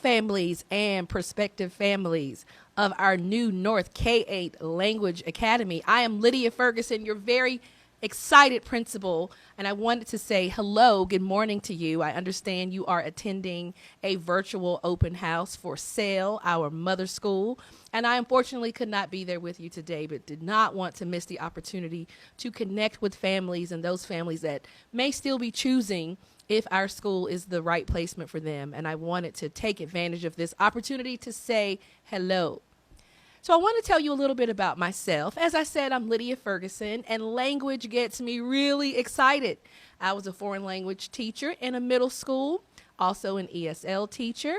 families and prospective families of our new North K-8 Language Academy. I am Lydia Ferguson, your very excited principal, and I wanted to say hello, good morning to you. I understand you are attending a virtual open house for SAIL, our mother school, and I unfortunately could not be there with you today, but did not want to miss the opportunity to connect with families and those families that may still be choosing if our school is the right placement for them. And I wanted to take advantage of this opportunity to say hello. So I want to tell you a little bit about myself. As I said, I'm Lydia Ferguson, and language gets me really excited. I was a foreign language teacher in a middle school, also an ESL teacher.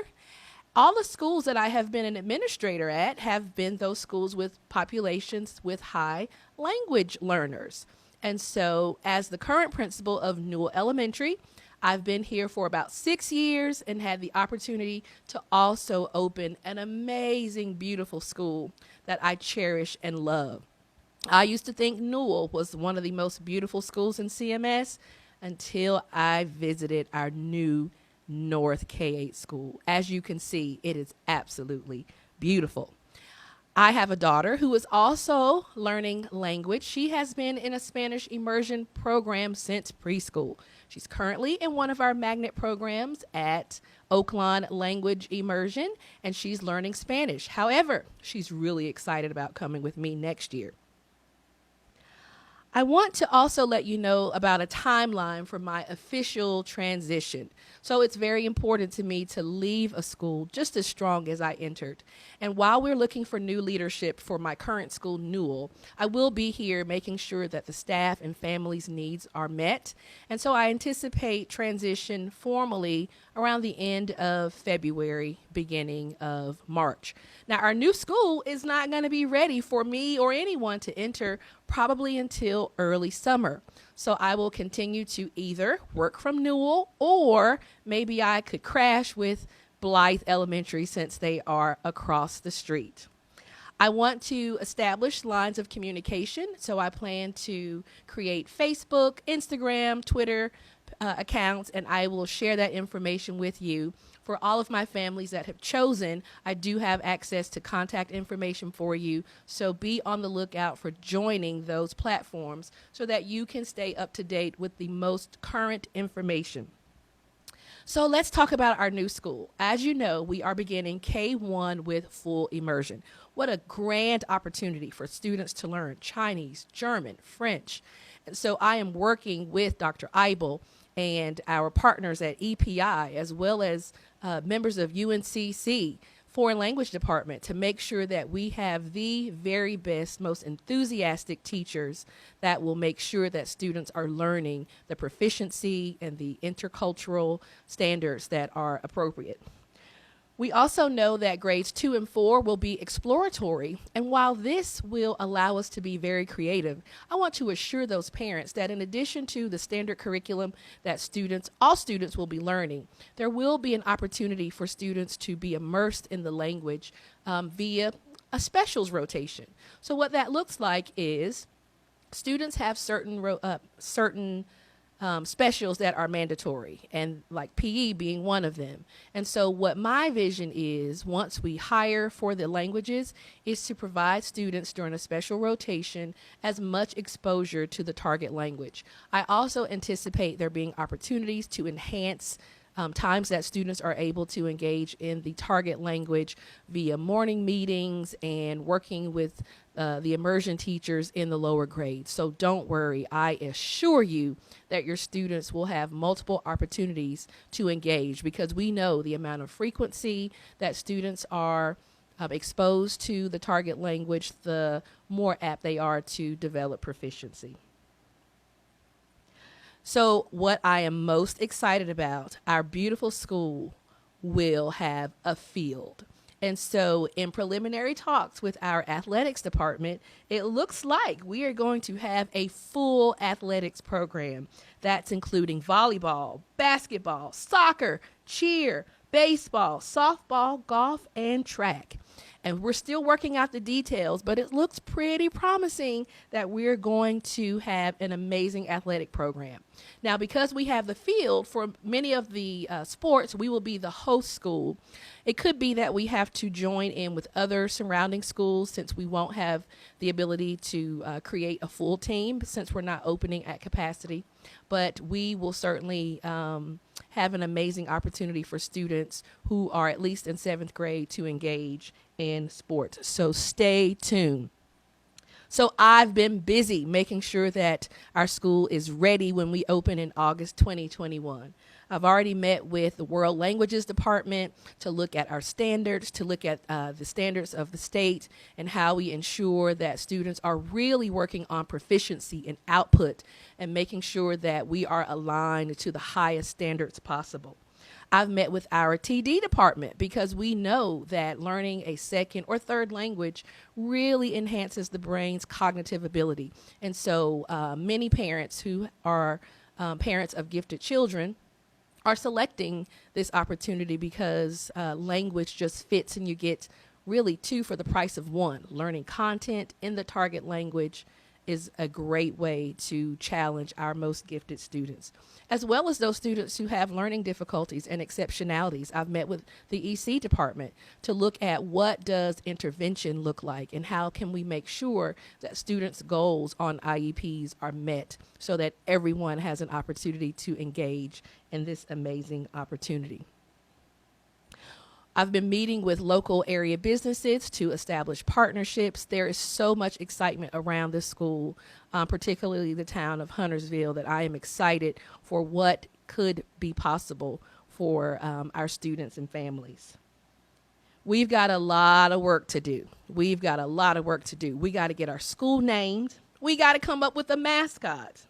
All the schools that I have been an administrator at have been those schools with populations with high language learners. And so as the current principal of NAWL Elementary, I've been here for about 6 years and had the opportunity to also open an amazing, beautiful school that I cherish and love. I used to think NAWL was one of the most beautiful schools in CMS until I visited our new North K-8 school. As you can see, it is absolutely beautiful. I have a daughter who is also learning language. She has been in a Spanish immersion program since preschool. She's currently in one of our magnet programs at Oaklawn Language Immersion, and she's learning Spanish. However, she's really excited about coming with me next year. I want to also let you know about a timeline for my official transition. So it's very important to me to leave a school just as strong as I entered. And while we're looking for new leadership for my current school, NAWL, I will be here making sure that the staff and families' needs are met. And so I anticipate transition formally around the end of February, beginning of March. Now, our new school is not going to be ready for me or anyone to enter probably until early summer. So I will continue to either work from NAWL, or maybe I could crash with Blythe Elementary since they are across the street. I want to establish lines of communication, so I plan to create Facebook, Instagram, Twitter accounts, and I will share that information with you. For all of my families that have chosen, I do have access to contact information for you, so be on the lookout for joining those platforms so that you can stay up to date with the most current information. So let's talk about our new school. As you know, we are beginning K-1 with full immersion. What a grand opportunity for students to learn Chinese, German, French. And so I am working with Dr. Eibel and our partners at EPI, as well as members of UNCC Foreign Language Department, to make sure that we have the very best, most enthusiastic teachers that will make sure that students are learning the proficiency and the intercultural standards that are appropriate. We also know that grades 2 and 4 will be exploratory, and while this will allow us to be very creative, I want to assure those parents that in addition to the standard curriculum that all students will be learning, there will be an opportunity for students to be immersed in the language via a specials rotation. So what that looks like is students have certain specials that are mandatory, and like PE being one of them. And so what my vision is, once we hire for the languages, is to provide students during a special rotation as much exposure to the target language. I also anticipate there being opportunities to enhance times that students are able to engage in the target language via morning meetings and working with the immersion teachers in the lower grades. So don't worry, I assure you that your students will have multiple opportunities to engage, because we know the amount of frequency that students are exposed to the target language, the more apt they are to develop proficiency. So what I am most excited about, our beautiful school will have a field. And so in preliminary talks with our athletics department, it looks like we are going to have a full athletics program that's including volleyball, basketball, soccer, cheer, baseball, softball, golf, and track. And we're still working out the details, but it looks pretty promising that we're going to have an amazing athletic program. Now, because we have the field for many of the sports, we will be the host school. It could be that we have to join in with other surrounding schools since we won't have the ability to create a full team since we're not opening at capacity. But we will certainly have an amazing opportunity for students who are at least in 7th grade to engage in sports. So stay tuned. So I've been busy making sure that our school is ready when we open in August 2021. I've already met with the World Languages Department to look at our standards, to look at the standards of the state and how we ensure that students are really working on proficiency and output and making sure that we are aligned to the highest standards possible. I've met with our TD department because we know that learning a second or third language really enhances the brain's cognitive ability. And so many parents who are parents of gifted children are selecting this opportunity because language just fits and you get really two for the price of one. Learning content in the target language is a great way to challenge our most gifted students, as well as those students who have learning difficulties and exceptionalities. I've met with the EC department to look at what does intervention look like and how can we make sure that students' goals on IEPs are met so that everyone has an opportunity to engage in this amazing opportunity. I've been meeting with local area businesses to establish partnerships. There is so much excitement around this school, particularly the town of Huntersville, that I am excited for what could be possible for our students and families. We've got a lot of work to do. We got to get our school named. We got to come up with a mascot.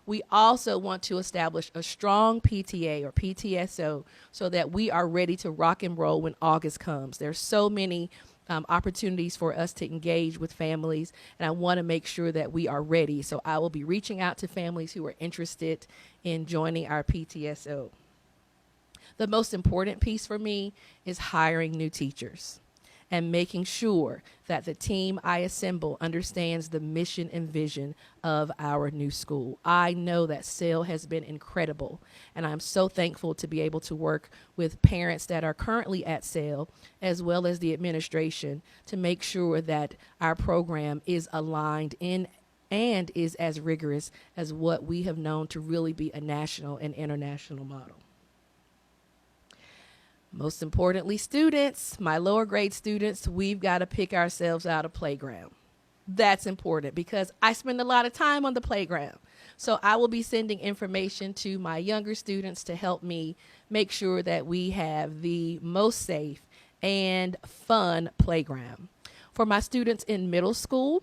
We also want to establish a strong PTA or PTSO so that we are ready to rock and roll when August comes. There's so many opportunities for us to engage with families, and I want to make sure that we are ready. So I will be reaching out to families who are interested in joining our PTSO. The most important piece for me is hiring new teachers and making sure that the team I assemble understands the mission and vision of our new school. I know that SAIL has been incredible, and I'm so thankful to be able to work with parents that are currently at SAIL, as well as the administration, to make sure that our program is aligned in and is as rigorous as what we have known to really be a national and international model. Most importantly, students, my lower grade students, we've got to pick ourselves out a playground. That's important because I spend a lot of time on the playground. So I will be sending information to my younger students to help me make sure that we have the most safe and fun playground. For my students in middle school,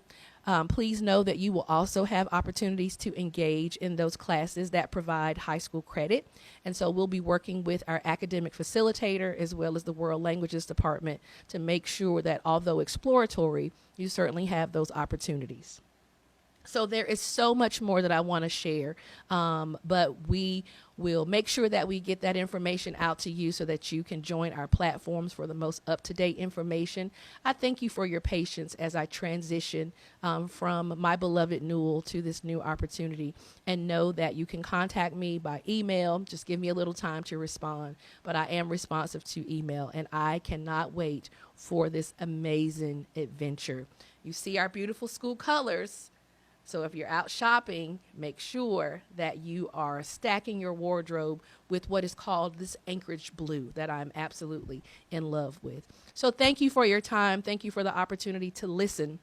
please know that you will also have opportunities to engage in those classes that provide high school credit. And so we'll be working with our academic facilitator as well as the World Languages Department to make sure that although exploratory, you certainly have those opportunities. So there is so much more that I want to share, but we will make sure that we get that information out to you so that you can join our platforms for the most up-to-date information. I thank you for your patience as I transition from my beloved NAWL to this new opportunity, and know that you can contact me by email. Just give me a little time to respond, but I am responsive to email, and I cannot wait for this amazing adventure. You see our beautiful school colors. So if you're out shopping, make sure that you are stacking your wardrobe with what is called this Anchorage blue that I'm absolutely in love with. So thank you for your time. Thank you for the opportunity to listen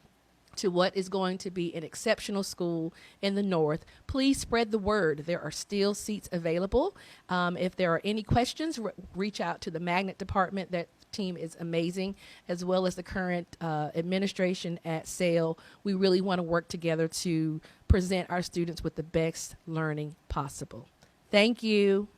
to what is going to be an exceptional school in the North. Please spread the word. There are still seats available. If there are any questions, reach out to the Magnet Department. That team is amazing, as well as the current administration at SAIL. We really want to work together to present our students with the best learning possible. Thank you.